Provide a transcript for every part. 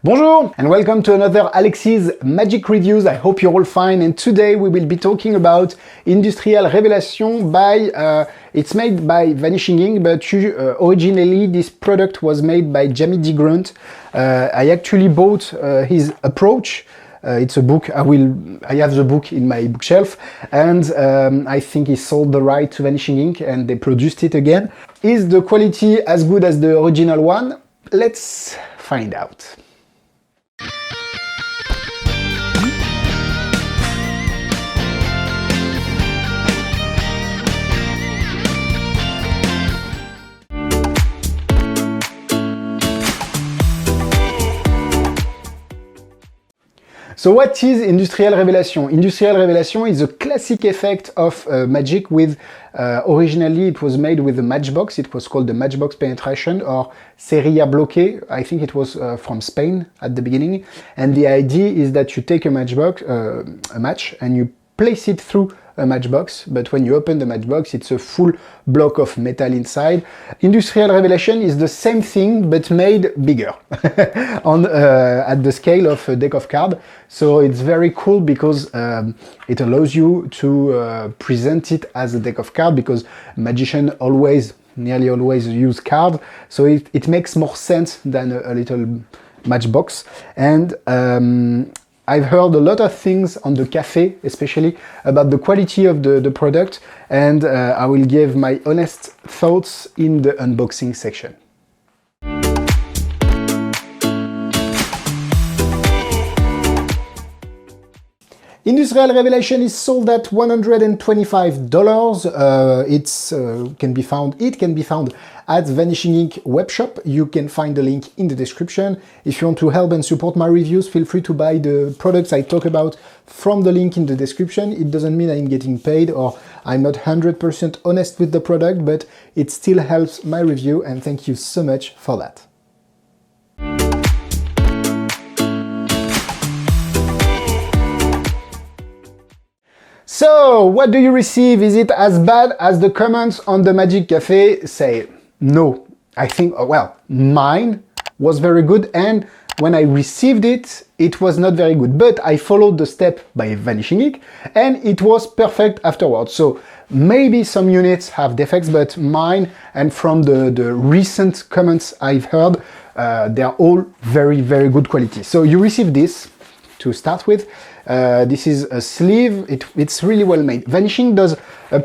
Bonjour and welcome to another Alexis Magic Reviews. I hope you're all fine, and today we will be talking about Industrial Revelation by, it's made by Vanishing Inc, but originally this product was made by Jamie D. Grant. I actually bought his approach. It's a book. I have the book in my bookshelf, and I think he sold the right to Vanishing Inc and they produced it again. Is the quality as good as the original one? Let's find out. So what is Industrial Revelation? Industrial Revelation is a classic effect of magic with, originally it was made with a matchbox. It was called the matchbox penetration or Seria bloque. I think it was from Spain at the beginning. And the idea is that you take a matchbox, a match, and you place it through a matchbox, but when you open the matchbox, it's a full block of metal inside. Industrial Revelation is the same thing, but made bigger on at the scale of a deck of cards. So it's very cool because it allows you to present it as a deck of cards, because magicians nearly always use cards. So it makes more sense than a little matchbox. And I've heard a lot of things on the cafe, especially about the quality of the product, and I will give my honest thoughts in the unboxing section. Industrial Revelation is sold at $125. It can be found at Vanishing Inc webshop. You can find the link in the description. If you want to help and support my reviews, feel free to buy the products I talk about from the link in the description. It doesn't mean I'm getting paid or I'm not 100% honest with the product, but it still helps my review, and thank you so much for that. So, what do you receive? Is it as bad as the comments on the Magic Cafe say? No. I think, well, mine was very good, and when I received it, it was not very good. But I followed the step by Vanishing Inc, and it was perfect afterwards. So, maybe some units have defects, but mine, and from the recent comments I've heard, they are all very, very good quality. So, you receive this to start with. This is a sleeve. It's really well made. Vanishing does a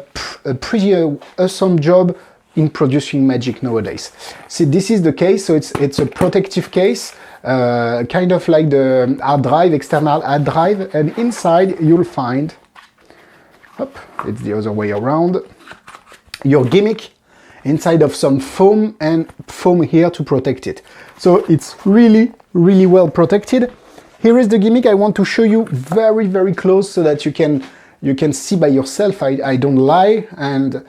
pretty awesome job in producing magic nowadays. See, this is the case, so it's a protective case, kind of like the hard drive, external hard drive, and inside you'll find, it's the other way around, your gimmick inside of some foam, and foam here to protect it. So it's really, really well protected. Here is the gimmick. I want to show you very, very close so that you can see by yourself. I don't lie. And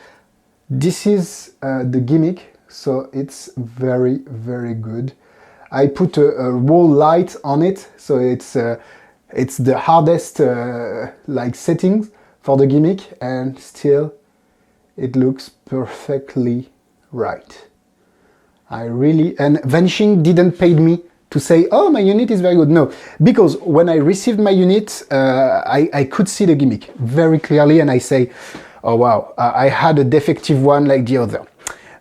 this is the gimmick. So it's very, very good. I put a wall light on it. So it's the hardest like settings for the gimmick, and still it looks perfectly right. And Vanishing didn't pay me to say, oh, my unit is very good. No, because when I received my unit, I could see the gimmick very clearly, and I say, oh wow, I had a defective one like the other.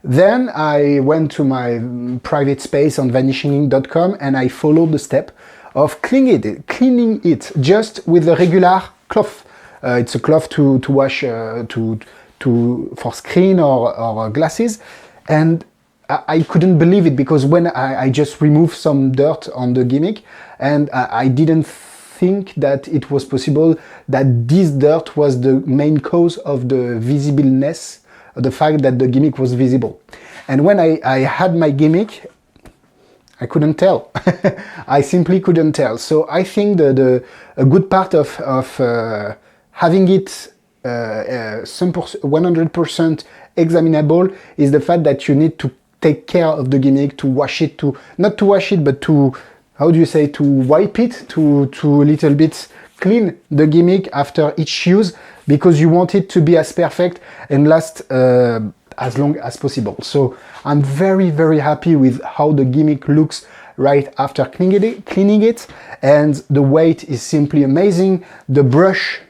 Then I went to my private space on vanishinginc.com, and I followed the step of cleaning it just with a regular cloth. It's a cloth to wash for screen or glasses, and I couldn't believe it, because when I just removed some dirt on the gimmick, and I didn't think that it was possible that this dirt was the main cause of the visibleness, the fact that the gimmick was visible. And when I had my gimmick, I couldn't tell. I simply couldn't tell. So I think a good part of having it 100% examinable is the fact that you need to take care of the gimmick, to wash it, not to wash it, but to, how do you say, to wipe it, to a little bit clean the gimmick after each use, because you want it to be as perfect and last as long as possible. So I'm very, very happy with how the gimmick looks right after cleaning it, and the weight is simply amazing. The brush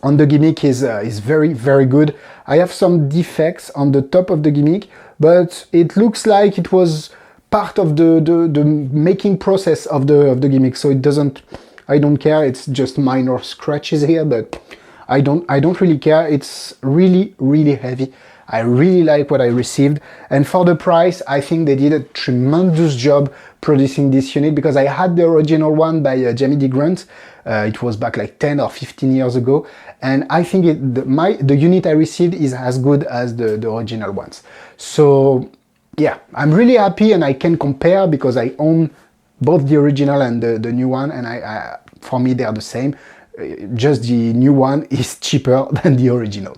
on the gimmick is very, very good. I have some defects on the top of the gimmick, but it looks like it was part of the making process of the gimmick, so it doesn't, I don't care. It's just minor scratches here, but I don't really care. It's really, really heavy. I really like what I received, and for the price, I think they did a tremendous job producing this unit, because I had the original one by Jamie D. Grant. It was back like 10 or 15 years ago, and I think the unit I received is as good as the original ones. So yeah, I'm really happy, and I can compare because I own both the original and the new one, and for me they're the same. Just the new one is cheaper than the original.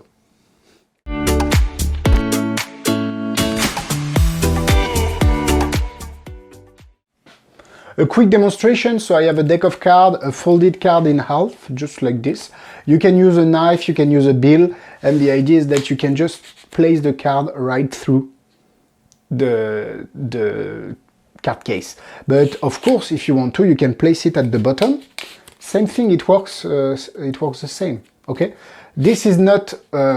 A quick demonstration. So I have a deck of cards, a folded card in half, just like this. You can use a knife, you can use a bill, and the idea is that you can just place the card right through the card case. But of course, if you want to, you can place it at the bottom. Same thing, it works the same, okay? This is not,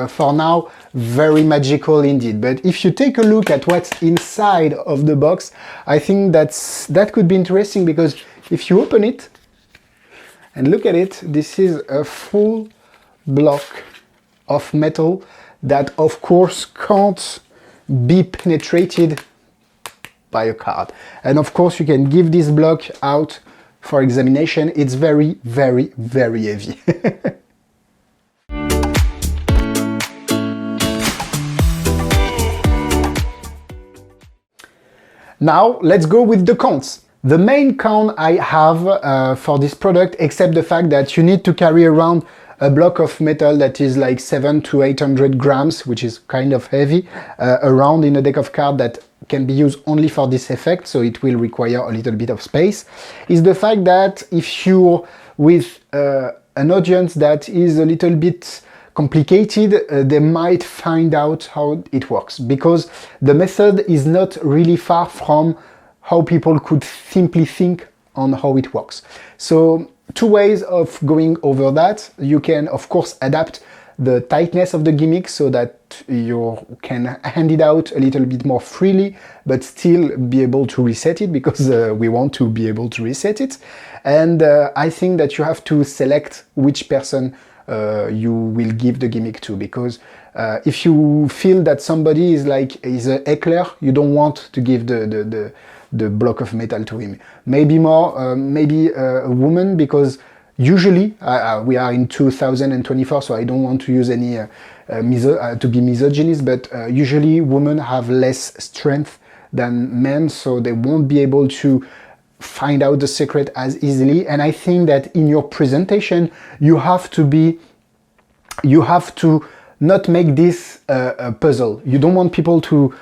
for now, very magical indeed, but if you take a look at what's inside of the box, I think that could be interesting, because if you open it and look at it, this is a full block of metal that, of course, can't be penetrated by a card. And of course, you can give this block out for examination. It's very, very, very heavy. Now, let's go with the cons. The main con I have for this product, except the fact that you need to carry around a block of metal that is like 700 to 800 grams, which is kind of heavy, around in a deck of cards that can be used only for this effect, so it will require a little bit of space, is the fact that if you're with an audience that is a little bit complicated, they might find out how it works, because the method is not really far from how people could simply think on how it works. So two ways of going over that. You can of course adapt the tightness of the gimmick so that you can hand it out a little bit more freely, but still be able to reset it, because we want to be able to reset it. And I think that you have to select which person you will give the gimmick to, because if you feel that somebody is a heckler, you don't want to give the block of metal to him. Maybe a woman, because usually we are in 2024, so I don't want to use any to be misogynist, but usually women have less strength than men, so they won't be able to find out the secret as easily. And I think that in your presentation you have to not make this a puzzle. You don't want people to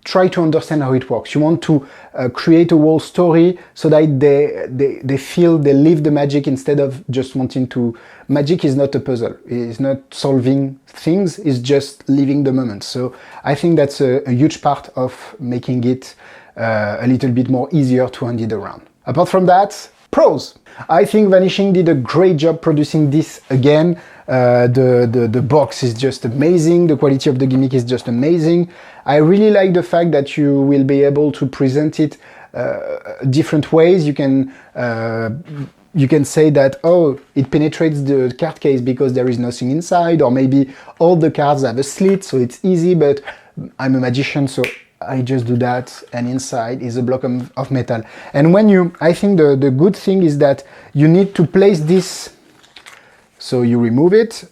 try to understand how it works. You want to create a whole story so that they feel they live the magic, instead of just wanting to. Magic is not a puzzle. It's not solving things. It's just living the moment. So I think that's a huge part of making it a little bit more easier to hand it around. Apart from that, pros. I think Vanishing did a great job producing this again. The box is just amazing. The quality of the gimmick is just amazing. I really like the fact that you will be able to present it different ways. You can say that, oh, it penetrates the card case because there is nothing inside, or maybe all the cards have a slit, so it's easy, but I'm a magician, so I just do that, and inside is a block of metal. And I think the good thing is that you need to place this, so you remove it,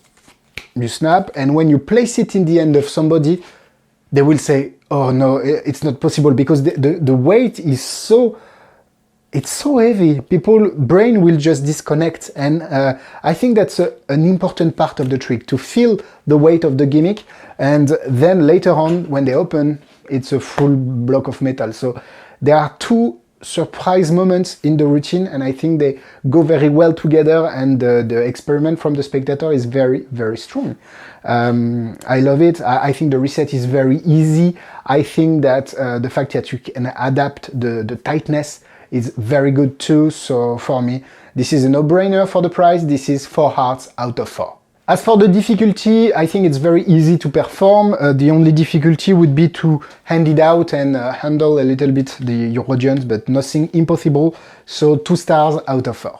you snap, and when you place it in the hand of somebody, they will say, oh no, it's not possible, because the weight is so heavy. People's brain will just disconnect, and I think that's an important part of the trick, to feel the weight of the gimmick, and then later on, when they open, it's a full block of metal. So there are two surprise moments in the routine, and I think they go very well together, and the experiment from the spectator is very, very strong. I love it. I think the reset is very easy. I think that the fact that you can adapt the tightness is very good too. So for me, this is a no-brainer for the price. This is 4 hearts out of 4. As for the difficulty, I think it's very easy to perform. The only difficulty would be to hand it out and handle a little bit your audience, but nothing impossible. So 2 stars out of 4.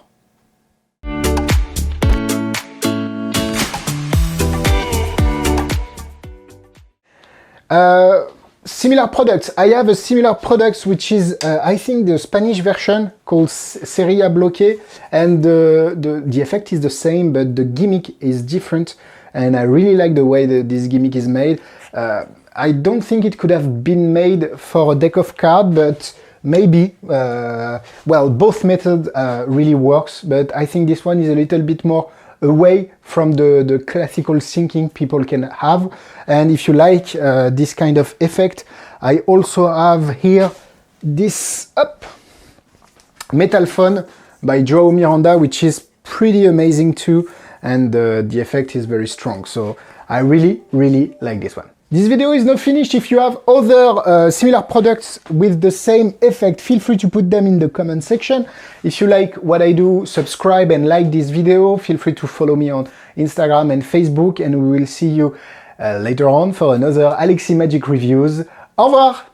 Similar products. I have a similar product which is, I think, the Spanish version called Seria Bloque, and the effect is the same, but the gimmick is different, and I really like the way that this gimmick is made. I don't think it could have been made for a deck of cards, but maybe. Well, both methods really works, but I think this one is a little bit more away from the classical thinking people can have. And if you like this kind of effect, I also have here this metal phone by Joao Miranda, which is pretty amazing too, and the effect is very strong. So I really like this one. This video is not finished. If you have other similar products with the same effect, feel free to put them in the comment section. If you like what I do, subscribe and like this video. Feel free to follow me on Instagram and Facebook, and we will see you later on for another Alexis Magic Reviews. Au revoir!